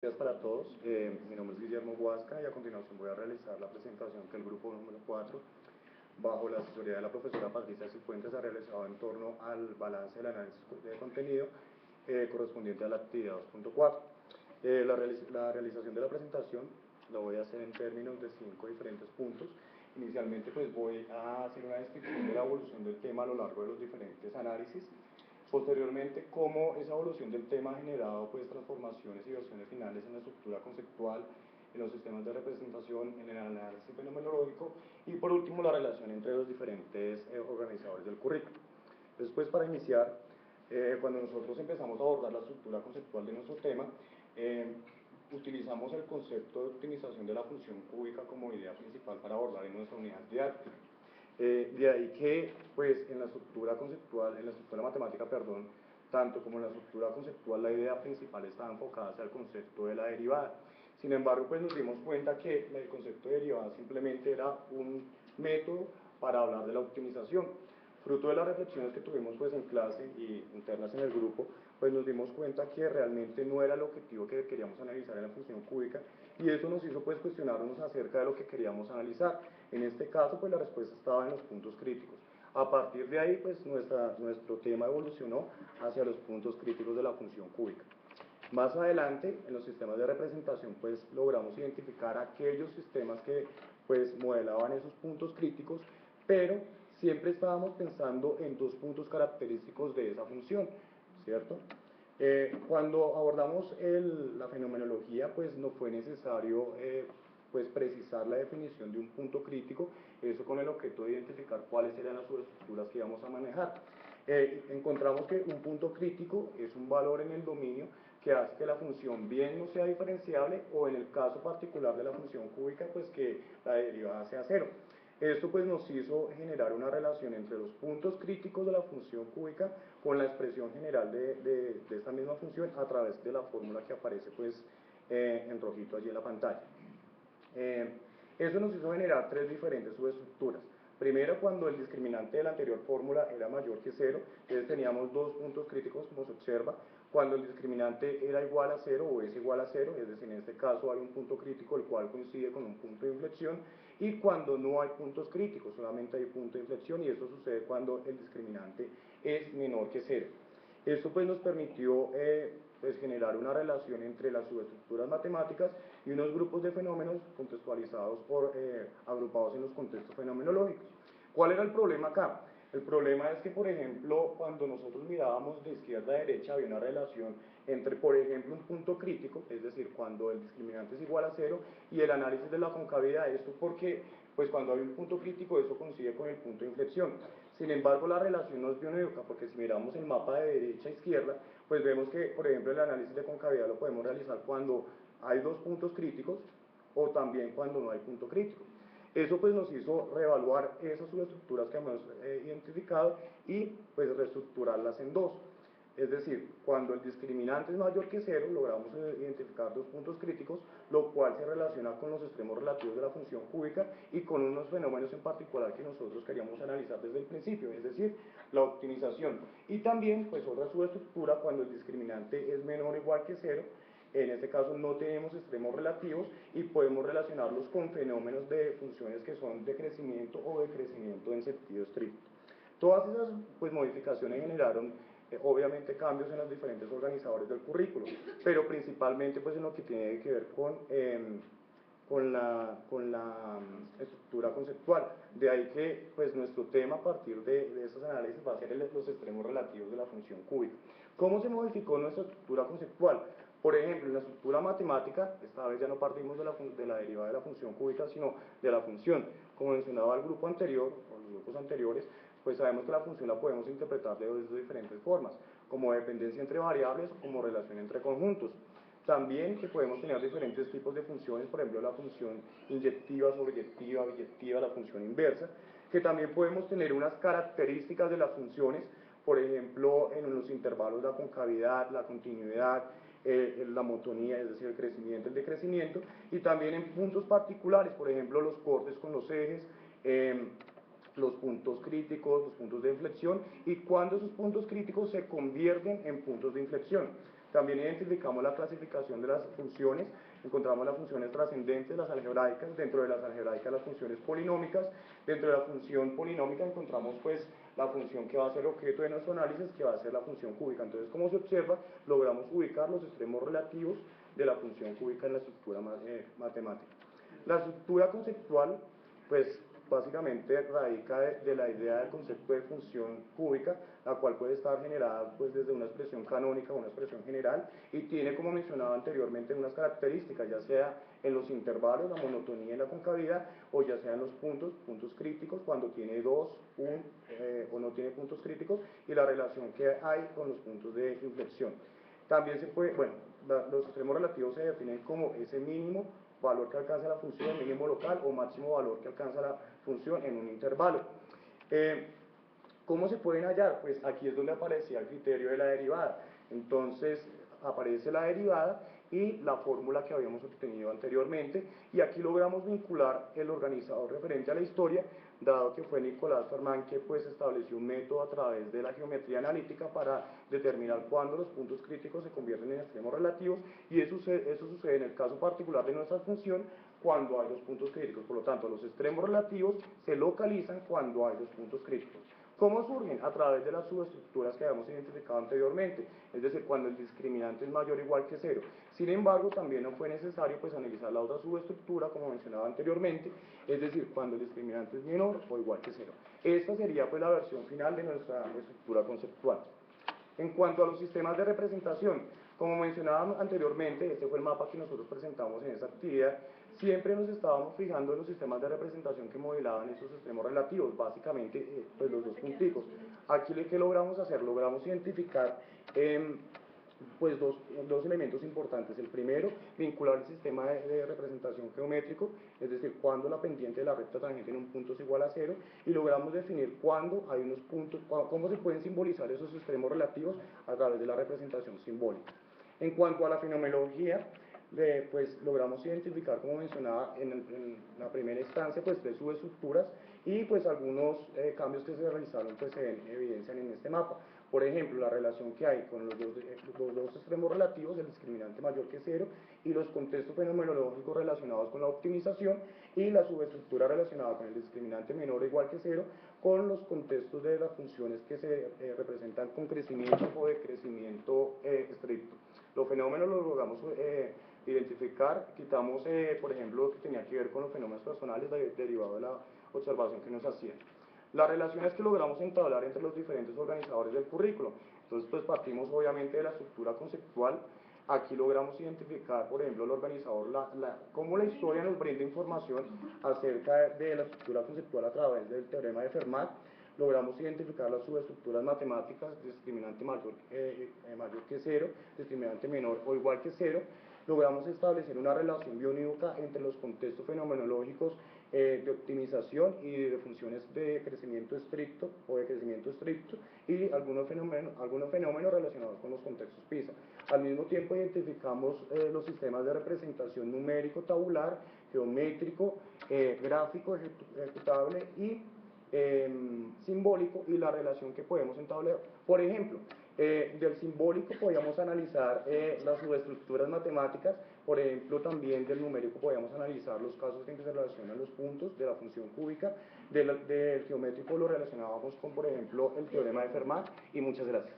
Días para todos. Mi nombre es Guillermo Huasca y a continuación voy a realizar la presentación que el grupo número 4, bajo la asesoría de la profesora Patricia Cifuentes, ha realizado en torno al balance del análisis de contenido correspondiente a la actividad 2.4. La realización de la presentación la voy a hacer en términos de 5 diferentes puntos. Inicialmente pues voy a hacer una descripción de la evolución del tema a lo largo de los diferentes análisis. Posteriormente, cómo esa evolución del tema ha generado pues, transformaciones y versiones finales en la estructura conceptual, en los sistemas de representación, en el análisis fenomenológico y por último la relación entre los diferentes organizadores del currículo. Después, para iniciar, cuando nosotros empezamos a abordar la estructura conceptual de nuestro tema, utilizamos el concepto de optimización de la función cúbica como idea principal para abordar en nuestra unidad didáctica. De ahí que, pues, en la estructura conceptual, en la estructura matemática, perdón, tanto como en la estructura conceptual, la idea principal estaba enfocada hacia el concepto de la derivada. Sin embargo, pues nos dimos cuenta que el concepto de derivada simplemente era un método para hablar de la optimización. Fruto de las reflexiones que tuvimos pues en clase y internas en el grupo, pues nos dimos cuenta que realmente no era el objetivo que queríamos analizar en la función cúbica, y eso nos hizo pues cuestionarnos acerca de lo que queríamos analizar. En este caso pues la respuesta estaba en los puntos críticos. A partir de ahí pues nuestro tema evolucionó hacia los puntos críticos de la función cúbica. Más adelante, en los sistemas de representación, pues logramos identificar aquellos sistemas que pues modelaban esos puntos críticos, pero siempre estábamos pensando en dos puntos característicos de esa función, ¿cierto? Cuando abordamos la fenomenología, pues no fue necesario pues precisar la definición de un punto crítico, eso con el objeto de identificar cuáles eran las subestructuras que íbamos a manejar. Encontramos que un punto crítico es un valor en el dominio que hace que la función bien no sea diferenciable, o en el caso particular de la función cúbica, pues que la derivada sea cero. Esto pues nos hizo generar una relación entre los puntos críticos de la función cúbica con la expresión general de esta misma función a través de la fórmula que aparece pues en rojito allí en la pantalla. Eso nos hizo generar tres diferentes subestructuras. Primero, cuando el discriminante de la anterior fórmula era mayor que cero, entonces teníamos dos puntos críticos como se observa. Cuando el discriminante era igual a cero o es igual a cero, es decir, en este caso hay un punto crítico el cual coincide con un punto de inflexión, y cuando no hay puntos críticos, solamente hay punto de inflexión, y eso sucede cuando el discriminante es menor que cero. Esto pues nos permitió pues generar una relación entre las subestructuras matemáticas y unos grupos de fenómenos contextualizados agrupados en los contextos fenomenológicos. ¿Cuál era el problema acá? El problema es que, por ejemplo, cuando nosotros mirábamos de izquierda a derecha, había una relación entre, por ejemplo, un punto crítico, es decir, cuando el discriminante es igual a cero, y el análisis de la concavidad. Esto porque, pues cuando hay un punto crítico, eso coincide con el punto de inflexión. Sin embargo, la relación no es biunívoca, porque si miramos el mapa de derecha a izquierda, pues vemos que, por ejemplo, el análisis de concavidad lo podemos realizar cuando hay dos puntos críticos, o también cuando no hay punto crítico. Eso pues nos hizo reevaluar esas subestructuras que hemos identificado y pues reestructurarlas en dos. Es decir, cuando el discriminante es mayor que cero, logramos identificar dos puntos críticos, lo cual se relaciona con los extremos relativos de la función cúbica y con unos fenómenos en particular que nosotros queríamos analizar desde el principio, es decir, la optimización. Y también, pues otra subestructura, cuando el discriminante es menor o igual que cero, en este caso no tenemos extremos relativos y podemos relacionarlos con fenómenos de funciones que son de crecimiento o de crecimiento en sentido estricto. Todas esas pues, modificaciones generaron obviamente cambios en los diferentes organizadores del currículo, pero principalmente pues, en lo que tiene que ver con la estructura conceptual. De ahí que pues, nuestro tema a partir de estos análisis va a ser los extremos relativos de la función cúbica. ¿Cómo se modificó nuestra estructura conceptual? Por ejemplo, en la estructura matemática, esta vez ya no partimos de la derivada de la función cúbica, sino de la función. Como mencionaba el grupo anterior, o los grupos anteriores, pues sabemos que la función la podemos interpretar de diferentes formas, como dependencia entre variables o como relación entre conjuntos. También que podemos tener diferentes tipos de funciones, por ejemplo la función inyectiva, sobreyectiva, biyectiva, la función inversa, que también podemos tener unas características de las funciones, por ejemplo en los intervalos la concavidad, la continuidad, la motonía, es decir, el crecimiento, el decrecimiento, y también en puntos particulares, por ejemplo los cortes con los ejes, los puntos críticos, los puntos de inflexión, y cuando esos puntos críticos se convierten en puntos de inflexión. También identificamos la clasificación de las funciones, encontramos las funciones trascendentes, las algebraicas, dentro de las algebraicas las funciones polinómicas, dentro de la función polinómica encontramos pues la función que va a ser objeto de nuestro análisis, que va a ser la función cúbica. Entonces, como se observa, logramos ubicar los extremos relativos de la función cúbica en la estructura matemática. La estructura conceptual, pues básicamente radica de la idea del concepto de función cúbica, la cual puede estar generada pues desde una expresión canónica o una expresión general, y tiene, como mencionaba anteriormente, unas características, ya sea en los intervalos, la monotonía y la concavidad, o ya sea en los puntos críticos, cuando tiene dos, o no tiene puntos críticos, y la relación que hay con los puntos de inflexión. También se puede, bueno, los extremos relativos se definen como ese mínimo valor que alcanza la función, mínimo local, o máximo valor que alcanza la función en un intervalo. ¿Cómo se pueden hallar? Pues aquí es donde aparecía el criterio de la derivada. Entonces aparece la derivada y la fórmula que habíamos obtenido anteriormente, y aquí logramos vincular el organizador referente a la historia, dado que fue Nicolás Fermat que pues estableció un método a través de la geometría analítica para determinar cuándo los puntos críticos se convierten en extremos relativos, y eso sucede en el caso particular de nuestra función cuando hay dos puntos críticos. Por lo tanto, los extremos relativos se localizan cuando hay dos puntos críticos. ¿Cómo surgen? A través de las subestructuras que habíamos identificado anteriormente, es decir, cuando el discriminante es mayor o igual que cero. Sin embargo, también no fue necesario pues analizar la otra subestructura, como mencionaba anteriormente, es decir, cuando el discriminante es menor o igual que cero. Esta sería pues la versión final de nuestra estructura conceptual. En cuanto a los sistemas de representación, como mencionaba anteriormente, este fue el mapa que nosotros presentamos en esta actividad. Siempre nos estábamos fijando en los sistemas de representación que modelaban esos extremos relativos, básicamente pues los dos punticos. Aquí ¿qué logramos hacer? Logramos identificar pues dos elementos importantes. El primero, vincular el sistema de representación geométrico, es decir, cuando la pendiente de la recta tangente en un punto es igual a cero, y logramos definir cuándo hay unos puntos, cómo se pueden simbolizar esos extremos relativos a través de la representación simbólica. En cuanto a la fenomenología, pues logramos identificar, como mencionaba en la primera instancia, pues tres subestructuras, y pues algunos cambios que se realizaron pues se evidencian en este mapa. Por ejemplo, la relación que hay con los dos extremos relativos, el discriminante mayor que cero, y los contextos fenomenológicos relacionados con la optimización, y la subestructura relacionada con el discriminante menor o igual que cero, con los contextos de las funciones que se representan con crecimiento o decrecimiento estricto. Los fenómenos los logramos identificar, quitamos, por ejemplo, lo que tenía que ver con los fenómenos personales derivados de la observación que nos hacían. Las relaciones que logramos entablar entre los diferentes organizadores del currículo. Entonces, pues partimos obviamente de la estructura conceptual. Aquí logramos identificar, por ejemplo, el organizador, cómo la historia nos brinda información acerca de la estructura conceptual a través del teorema de Fermat. Logramos identificar las subestructuras matemáticas, discriminante mayor que cero, discriminante menor o igual que cero. Logramos establecer una relación biounívoca entre los contextos fenomenológicos de optimización y de funciones de crecimiento estricto o de crecimiento estricto, y algunos fenómenos relacionados con los contextos PISA. Al mismo tiempo identificamos los sistemas de representación numérico, tabular, geométrico, gráfico, ejecutable y simbólico, y la relación que podemos entablar. Por ejemplo, del simbólico podíamos analizar las subestructuras matemáticas. Por ejemplo, también del numérico podíamos analizar los casos en que se relacionan los puntos de la función cúbica. Del geométrico lo relacionábamos con, por ejemplo, el teorema de Fermat. Y muchas gracias.